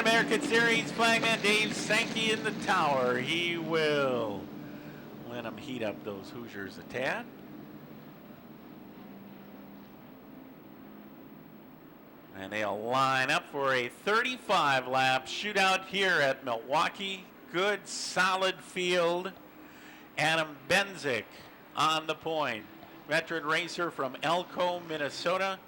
Mid-American Series flagman Dave Sankey in the tower. He will let him heat up those Hoosiers a tad. And they'll line up for a 35-lap shootout here at Milwaukee. Good, solid field. Adam Benzik on the point. Veteran racer from Elko, Minnesota.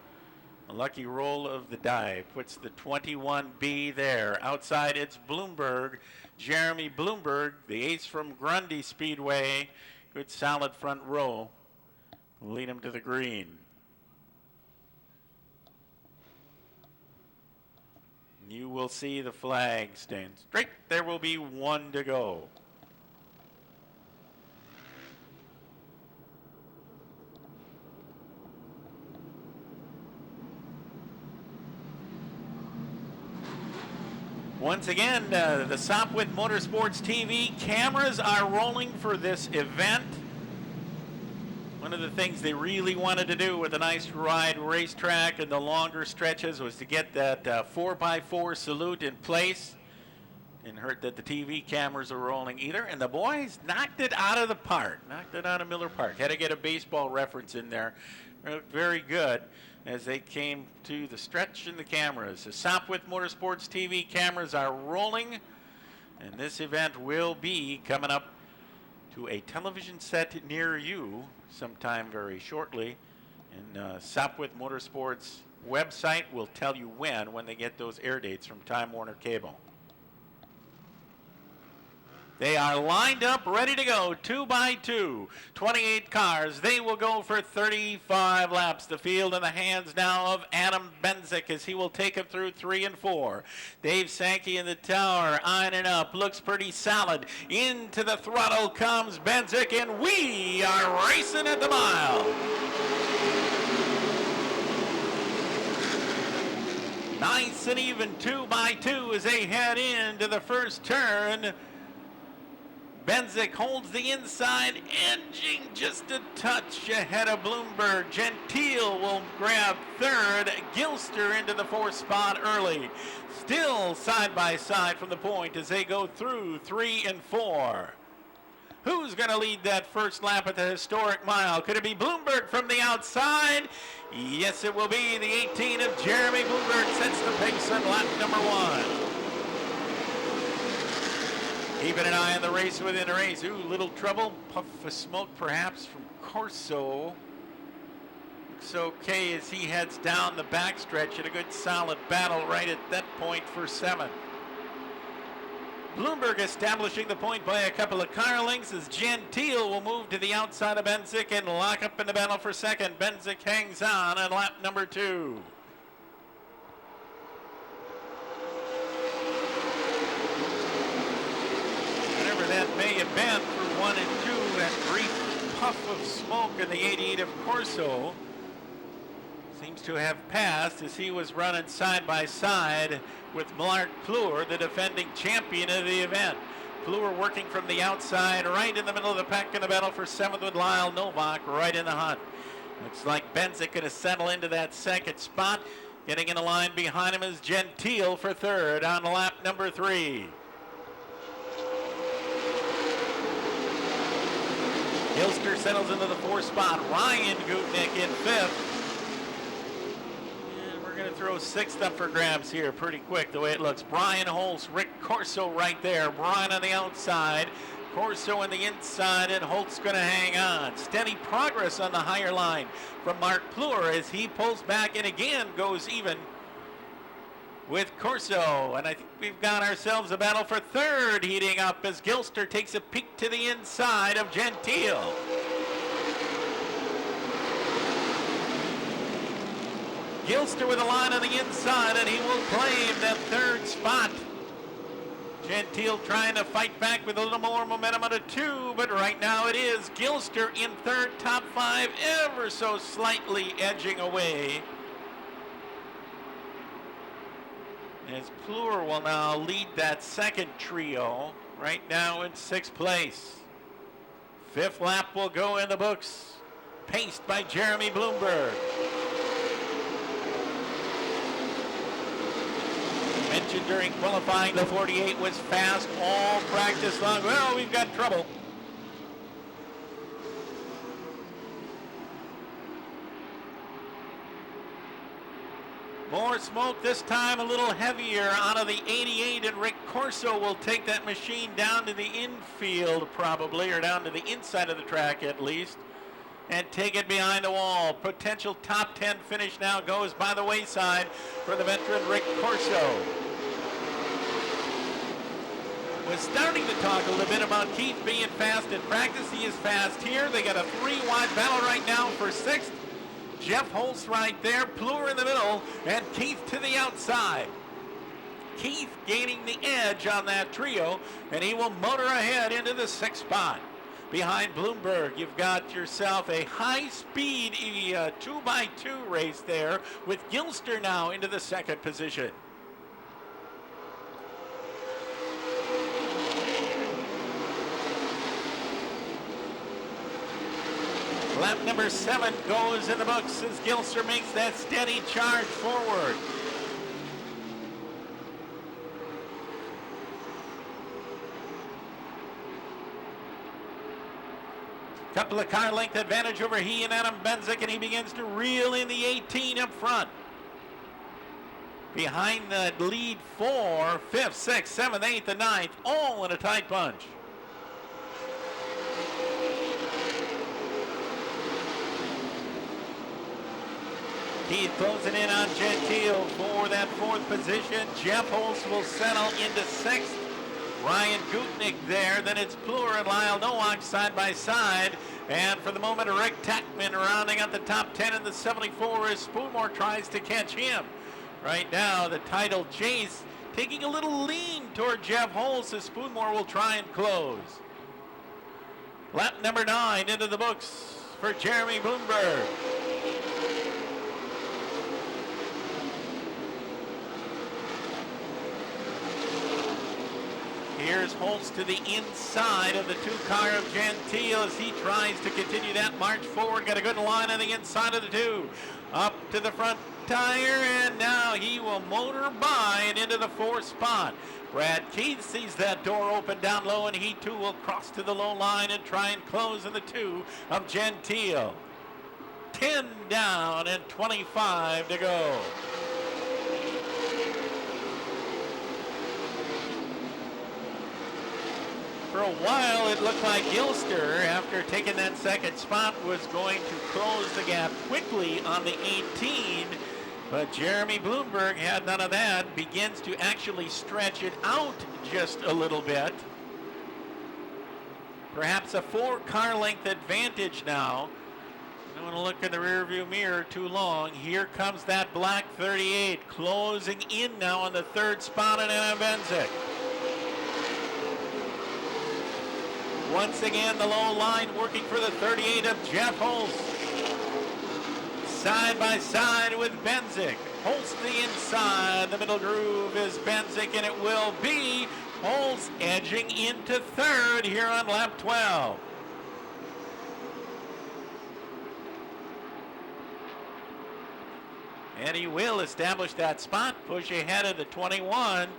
A lucky roll of the die puts the 21B there. Outside, it's Bloomberg. Jeremy Bloomberg, the ace from Grundy Speedway. Good, solid front row. Will lead him to the green. You will see the flag stand straight. There will be one to go. Once again, the Sopwith Motorsports TV cameras are rolling for this event. One of the things they really wanted to do with a nice ride racetrack and the longer stretches was to get that 4x4 salute in place. Didn't hurt that the TV cameras are rolling either. And the boys knocked it out of the park. Knocked it out of Miller Park. Had to get a baseball reference in there. Very good as they came to the stretch in the cameras. The Sopwith Motorsports TV cameras are rolling. And this event will be coming up to a television set near you sometime very shortly. And Sopwith Motorsports website will tell you when they get those air dates from Time Warner Cable. They are lined up, ready to go, 2 by 2, 28 cars. They will go for 35 laps. The field in the hands now of Adam Benzik as he will take it through 3 and 4. Dave Sankey in the tower, eyeing up, looks pretty solid. Into the throttle comes Benzik, and we are racing at the mile. Nice and even 2 by 2 as they head into the first turn. Benzik holds the inside, edging just a touch ahead of Bloomberg. Gentile will grab third. Gilster into the fourth spot early. Still side by side from the point as they go through 3 and 4. Who's going to lead that first lap at the historic mile? Could it be Bloomberg from the outside? Yes, it will be. The 18 of Jeremy Bloomberg sets the pace on lap number 1. Keeping an eye on the race within a race. Ooh, little trouble. Puff of smoke perhaps from Corso. Looks okay as he heads down the backstretch in a good solid battle right at that point for 7th. Bloomberg establishing the point by a couple of car lengths as Gentile will move to the outside of Benzik and lock up in the battle for 2nd. Benzik hangs on lap number 2. That may have been for 1 and 2, that brief puff of smoke in the 88 of Corso seems to have passed as he was running side by side with Mark Plur, the defending champion of the event. Plur working from the outside, right in the middle of the pack in the battle for 7th with Lyle Novak right in the hunt. Looks like Benzik going to settle into that 2nd spot. Getting in the line behind him is Gentile for 3rd on lap number 3. Gilster settles into the 4th spot. Ryan Gutnick in 5th. And we're going to throw 6th up for grabs here pretty quick the way it looks. Brian Holtz, Rick Corso right there. Brian on the outside. Corso on the inside, and Holtz going to hang on. Steady progress on the higher line from Mark Plur as he pulls back and again goes even with Corso. And I think we've got ourselves a battle for 3rd heating up as Gilster takes a peek to the inside of Gentile. Gilster with a line on the inside, and he will claim that 3rd spot. Gentile trying to fight back with a little more momentum on a 2, but right now it is Gilster in 3rd, top 5, ever so slightly edging away. As Plur will now lead that 2nd trio, right now in 6th place. 5th lap will go in the books, paced by Jeremy Bloomberg. mentioned during qualifying, the 48 was fast all practice long. Well, we've got trouble. More smoke this time, a little heavier out of the 88, and Rick Corso will take that machine down to the infield probably, or down to the inside of the track at least, and take it behind the wall. Potential top 10 finish now goes by the wayside for the veteran Rick Corso. Was starting to talk a little bit about Keith being fast in practice. He is fast here. They got a 3-wide battle right now for 6th. Jeff Holst right there, Plur in the middle, and Keith to the outside. Keith gaining the edge on that trio, and he will motor ahead into the 6th spot. Behind Bloomberg, you've got yourself a high-speed 2x2 race there, with Gilster now into the 2nd position. Lap number 7 goes in the books as Gilster makes that steady charge forward. Couple of car length advantage over he and Adam Benzik, and he begins to reel in the 18 up front. Behind the lead 4, 5th, 6th, 7th, 8th, and 9th, all in a tight bunch. Keith closing in on Gentile for that 4th position. Jeff Holst will settle into 6th. Ryan Gutnick there. Then it's Plur and Lyle Nowak side by side. And for the moment, Rick Tackman rounding out the top 10 in the 74 as Spoonmore tries to catch him. Right now, the title chase taking a little lean toward Jeff Holst as Spoonmore will try and close. Lap number 9 into the books for Jeremy Bloomberg. Here's Holst to the inside of the 2-car of Gentile as he tries to continue that march forward. Got a good line on the inside of the 2. Up to the front tire, and now he will motor by and into the 4th spot. Brad Keith sees that door open down low, and he too will cross to the low line and try and close in the 2 of Gentile. 10 down and 25 to go. For a while, it looked like Gilster, after taking that 2nd spot, was going to close the gap quickly on the 18, but Jeremy Bloomberg had none of that, begins to actually stretch it out just a little bit. Perhaps a 4-car length advantage now. I don't want to look in the rearview mirror too long. Here comes that black 38, closing in now on the 3rd spot in Adam Benzik. Once again, the low line working for the 38 of Jeff Holst. Side by side with Benzik. Holst the inside. The middle groove is Benzik, and it will be Holst edging into 3rd here on lap 12. And he will establish that spot, push ahead of the 21.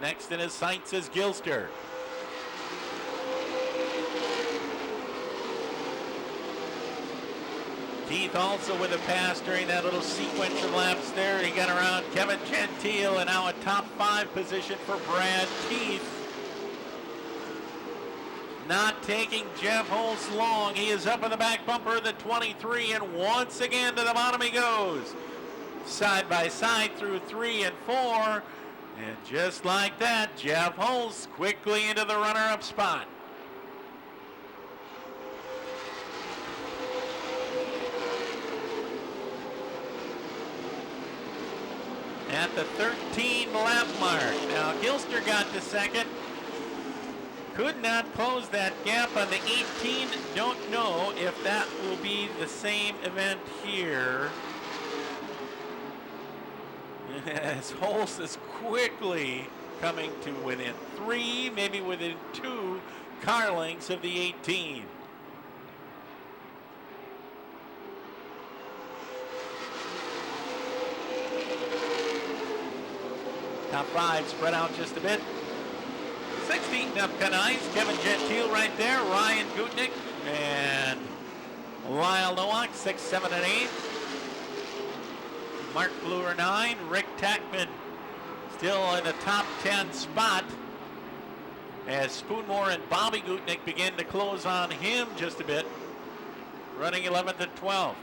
Next in his sights is Gilster. Keith also with a pass during that little sequence of laps there. He got around Kevin Gentile, and now a top 5 position for Brad Keith. Not taking Jeff Holst long. He is up in the back bumper of the 23, and once again to the bottom he goes. Side by side through 3 and 4. And just like that, Jeff Holst quickly into the runner-up spot. At the 13 lap mark. Now Gilster got to 2nd. Could not close that gap on the 18. Don't know if that will be the same event here. As Holst is quickly coming to within 3, maybe within 2 car lengths of the 18. Top 5 spread out just a bit. 16th up kind of ice. Kevin Gentile right there. Ryan Gutnick and Lyle Nowak, 6, 7, and 8. Mark Bluer 9. Rick Tackman still in the top 10 spot as Spoonmore and Bobby Gutnick begin to close on him just a bit, running 11th and 12th.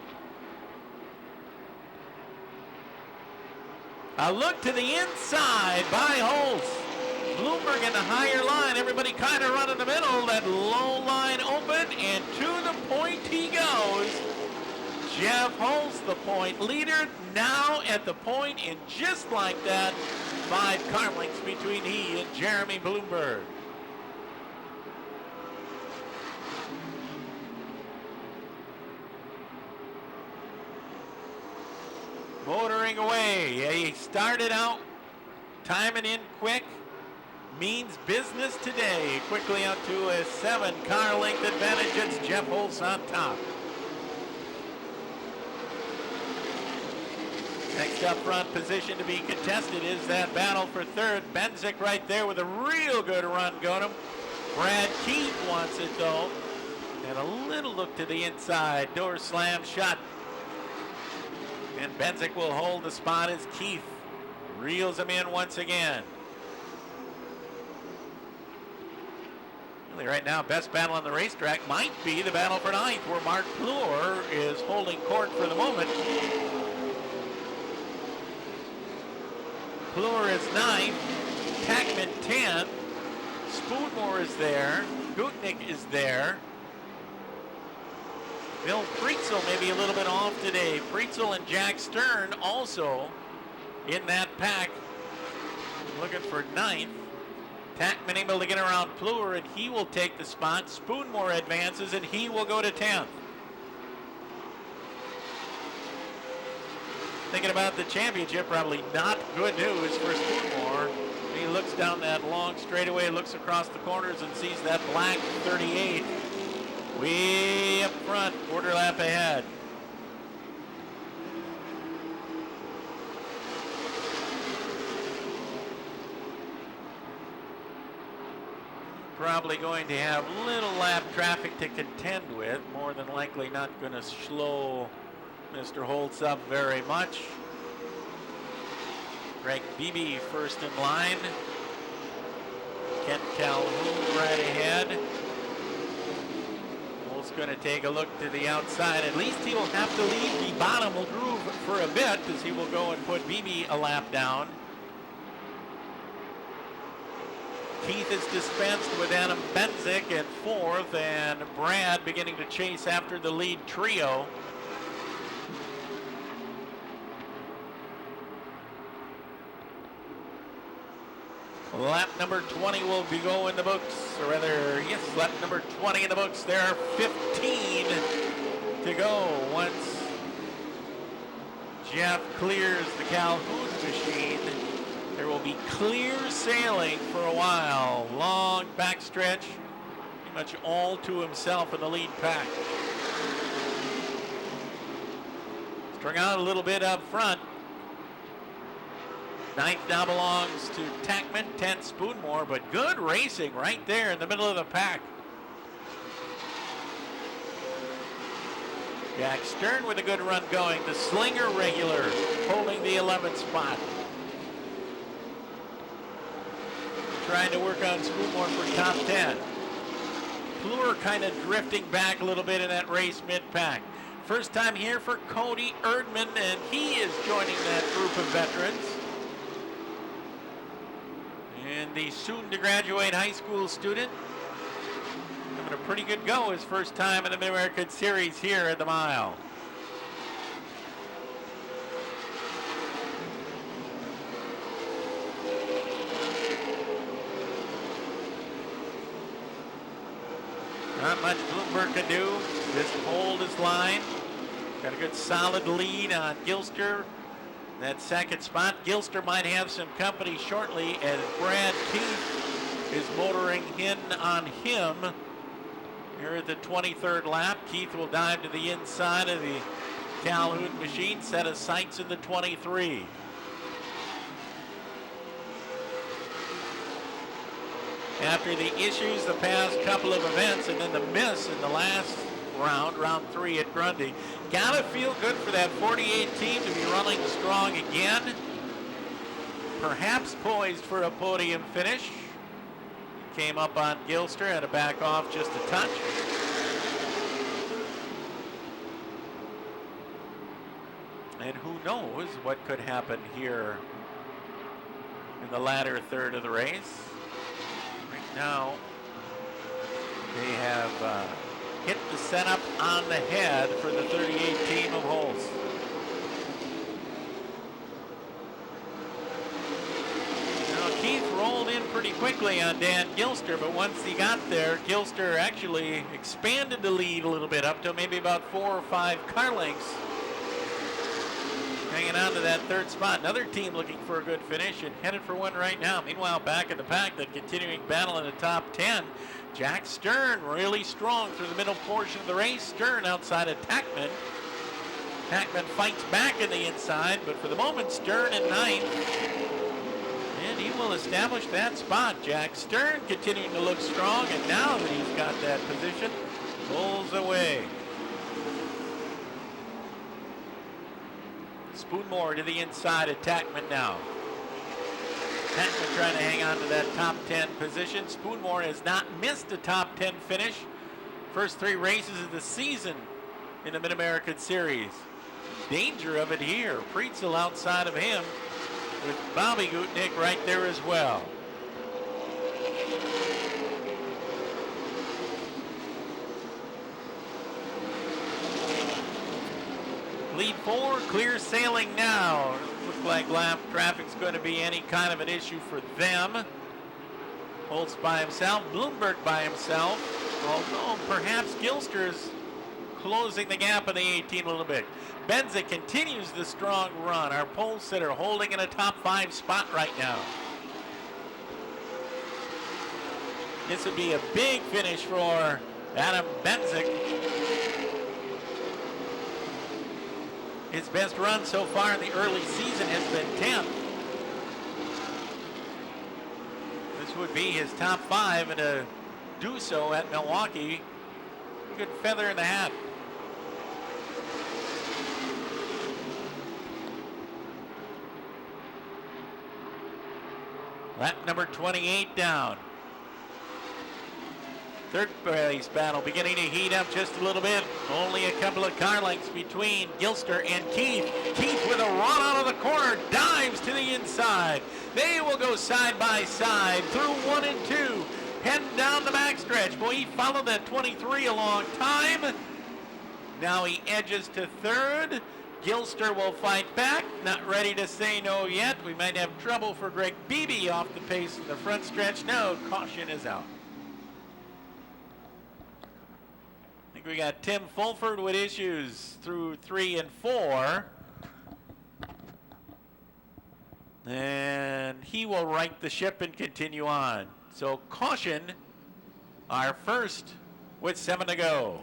A look to the inside by Holtz. Bloomberg in the higher line. Everybody kind of running the middle. That low line open, and to the point he goes. Jeff Holtz, the point leader, now at the point, and just like that, 5 car lengths between he and Jeremy Bloomberg. Motoring away. He started out timing in quick. Means business today. Quickly up to a 7 car length advantage. It's Jeff Holtz on top. Next up front position to be contested is that battle for third. Benzik right there with a real good run going him. Brad Keith wants it though. And a little look to the inside. Door slam shut. And Benzik will hold the spot as Keith reels him in once again. Really right now, best battle on the racetrack might be the battle for ninth, where Mark Plur is holding court for the moment. Plur is ninth, Tackman 10th, Spoonmore is there, Gutnick is there. Bill Preetzel maybe a little bit off today. Preetzel and Jack Stern also in that pack, looking for ninth. Tackman able to get around Plur, and he will take the spot. Spoonmore advances, and he will go to 10th. Thinking about the championship, probably not good news for Spoonmore. He looks down that long straightaway, looks across the corners, and sees that black 38 way up front, quarter lap ahead. Probably going to have little lap traffic to contend with. More than likely not going to slow Mr. Holtz up very much. Greg Beebe first in line. Ken Calhoun right ahead. Holtz going to take a look to the outside. At least he will have to leave the bottom groove for a bit, as he will go and put Beebe a lap down. Keith is dispensed with Adam Benzik at 4th, and Brad beginning to chase after the lead trio. Lap number 20 will be go in the books, or rather, yes, lap number 20 in the books. There are 15 to go once Jeff clears the Calhoun machine. There will be clear sailing for a while. Long backstretch, pretty much all to himself in the lead pack. Strung out a little bit up front. 9th now belongs to Tackman, 10th Spoonmore, but good racing right there in the middle of the pack. Jack Stern with a good run going. The Slinger regular holding the 11th spot. Trying to work on Spoonmore for top 10. Plur kind of drifting back a little bit in that race mid-pack. First time here for Cody Erdman, and he is joining that group of veterans. And the soon-to-graduate high school student having a pretty good go his first time in the Mid-American Series here at the Mile. Not much Bloomberg can do. Just hold his line. Got a good solid lead on Gilster. That second spot. Gilster might have some company shortly as Brad Keith is motoring in on him. Here at the 23rd lap, Keith will dive to the inside of the Calhoun machine, set of sights in the 23. after the issues the past couple of events and then the miss in the last round 3 at Grundy. Gotta feel good for that 48 team to be running strong again. Perhaps poised for a podium finish. Came up on Gilster, had to back off just a touch. And who knows what could happen here in the latter third of the race. Right now, they have hit the setup on the head for the 38 team of Holtz. Now, Keith rolled in pretty quickly on Dan Gilster, but once he got there, Gilster actually expanded the lead a little bit up to maybe about 4 or 5 car lengths. Hanging on to that third spot. Another team looking for a good finish and headed for one right now. Meanwhile, back in the pack, the continuing battle in the top 10. Jack Stern really strong through the middle portion of the race. Stern outside of Tackman. Tackman fights back in the inside, but for the moment, Stern in 9th. And he will establish that spot. Jack Stern continuing to look strong, and now that he's got that position, pulls away. Spoonmore to the inside of Tackman now. Tackman trying to hang on to that top 10 position. Spoonmore has not missed a top 10 finish. First 3 races of the season in the Mid-American Series. Danger of it here. Preetzel outside of him with Bobby Gutnick right there as well. Lead 4, clear sailing now. Looks like lap traffic's going to be any kind of an issue for them. Holtz by himself, Bloomberg by himself. Although perhaps Gilster's closing the gap in the 18 a little bit. Benzik continues the strong run. Our pole sitter holding in a top 5 spot right now. This would be a big finish for Adam Benzik. His best run so far in the early season has been 10th. This would be his top 5, and to do so at Milwaukee, a good feather in the hat. Lap number 28 down. Third place battle beginning to heat up just a little bit. Only a couple of car lengths between Gilster and Keith. Keith with a run out of the corner, dives to the inside. They will go side by side through 1 and 2. Heading down the backstretch. Boy, he followed that 23 a long time. Now he edges to third. Gilster will fight back. Not ready to say no yet. We might have trouble for Greg Beebe off the pace in the front stretch. No, caution is out. We got Tim Fulford with issues through 3 and 4. And he will right the ship and continue on. So caution, our first with 7 to go.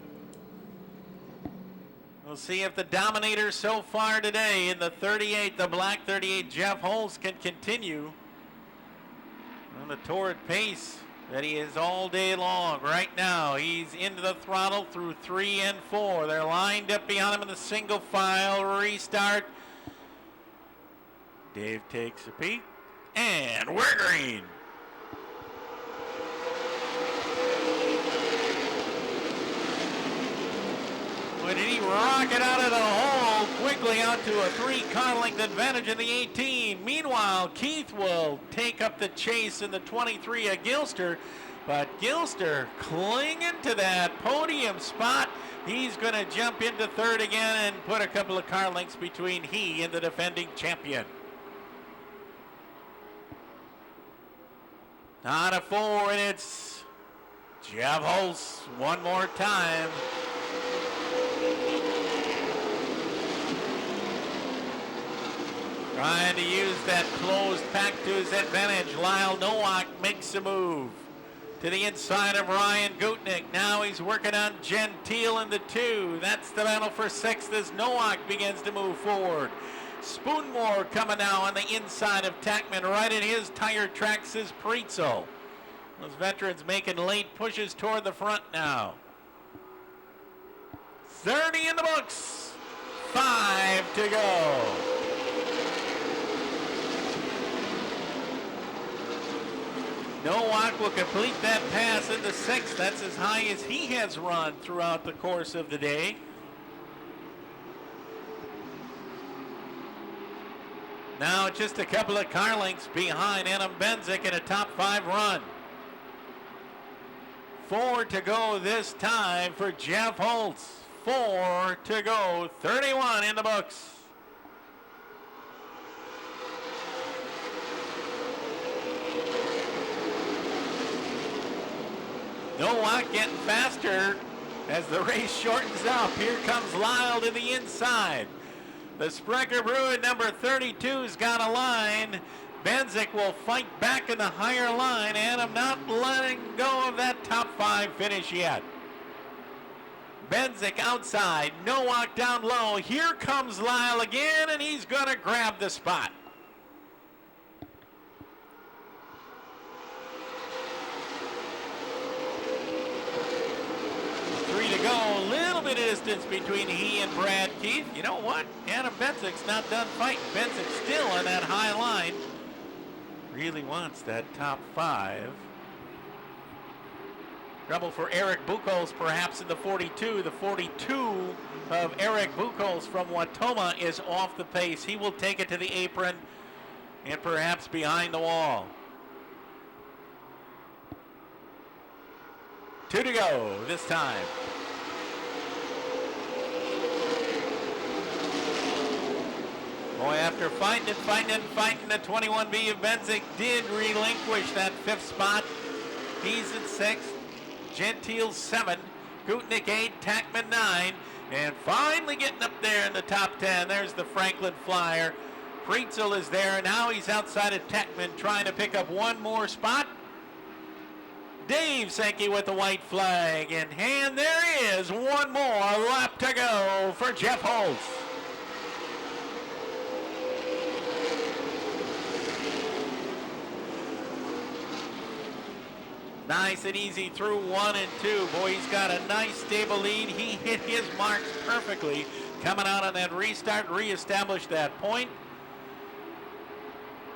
We'll see if the dominator so far today in the 38, the black 38, Jeff Holtz, can continue on the torrid pace that he is all day long. Right now, he's into the throttle through 3 and 4. They're lined up behind him in the single file restart. Dave takes a peek, and we're green. But did he rock it out of the hole quickly out to a 3-car length advantage in the 18. Meanwhile, Keith will take up the chase in the 23 of Gilster. But Gilster clinging to that podium spot. He's going to jump into third again and put a couple of car lengths between he and the defending champion. On a 4, and it's Jeff Holtz one more time. Trying to use that closed pack to his advantage. Lyle Nowak makes a move to the inside of Ryan Gutnick. Now he's working on Gentile in the 2. That's the battle for 6th as Nowak begins to move forward. Spoonmore coming now on the inside of Tackman. Right at his tire tracks is Preetzel. Those veterans making late pushes toward the front now. 30 in the books. 5 to go. Nowak will complete that pass in the 6th. That's as high as he has run throughout the course of the day. Now just a couple of car lengths behind Adam Benzik in a top 5 run. 4 to go this time for Jeff Holtz. 4 to go, 31 in the books. Nowak getting faster as the race shortens up. Here comes Lyle to the inside. The Sprecher Brew at number 32's got a line. Benzik will fight back in the higher line. Adam not letting go of that top 5 finish yet. Benzik outside, Nowak down low. Here comes Lyle again, and he's going to grab the spot. To go, a little bit of distance between he and Brad Keith. You know what? Adam Benzik's not done fighting. Benzik's still on that high line. Really wants that top 5. Trouble for Eric Buchholz perhaps in the 42. The 42 of Eric Buchholz from Wautoma is off the pace. He will take it to the apron and perhaps behind the wall. 2 to go this time. Boy, after fighting, the 21B of Benzik did relinquish that 5th spot. He's in 6th, Gentile 7, Gutnick 8, Tackman 9, and finally getting up there in the top 10. There's the Franklin Flyer. Preetzel is there. Now he's outside of Tackman trying to pick up one more spot. Dave Sankey with the white flag in hand. There he is. One more lap to go for Jeff Holtz. Nice and easy through 1 and 2. Boy, he's got a nice stable lead. He hit his marks perfectly. Coming out on that restart, reestablished that point.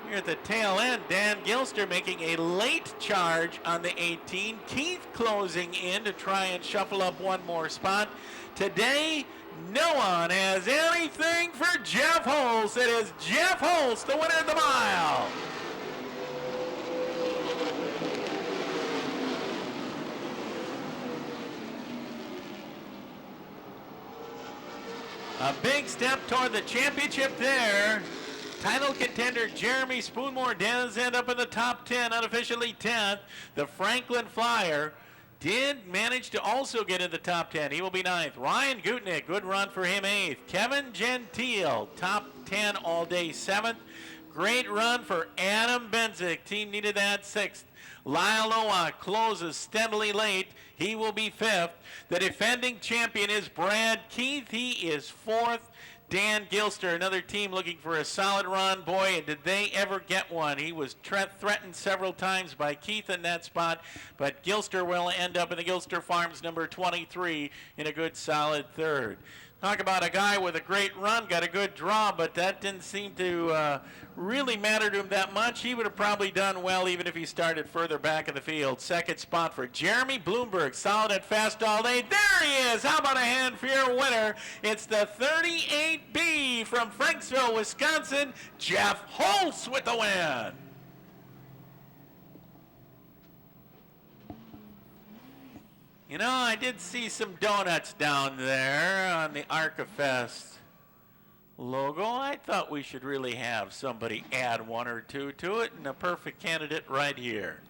Here at the tail end, Dan Gilster making a late charge on the 18. Keith closing in to try and shuffle up one more spot. Today, no one has anything for Jeff Holtz. It is Jeff Holtz, the winner of the mile. A big step toward the championship there. Title contender Jeremy Spoonmore does end up in the top 10, unofficially 10th. The Franklin Flyer did manage to also get in the top 10. He will be 9th. Ryan Gutnick, good run for him, 8th. Kevin Gentile, top 10 all day, 7th. Great run for Adam Benzik. Team needed that, 6th. Lyle Nowak closes steadily late. He will be 5th. The defending champion is Brad Keith. He is 4th. Dan Gilster, another team looking for a solid run. Boy, and did they ever get one. He was threatened several times by Keith in that spot, but Gilster will end up in the Gilster Farms number 23 in a good solid 3rd. Talk about a guy with a great run, got a good draw, but that didn't seem to really matter to him that much. He would have probably done well even if he started further back in the field. 2nd spot for Jeremy Bloomberg, solid and fast all day. There he is. How about a hand for your winner? It's the 38B from Franksville, Wisconsin, Jeff Holtz with the win. You know, I did see some donuts down there on the ArcaFest logo. I thought we should really have somebody add 1 or 2 to it, and a perfect candidate right here.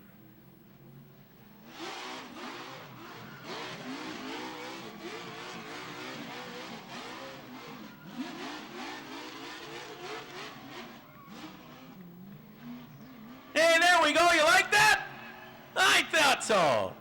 Hey, there we go. You like that? I thought so.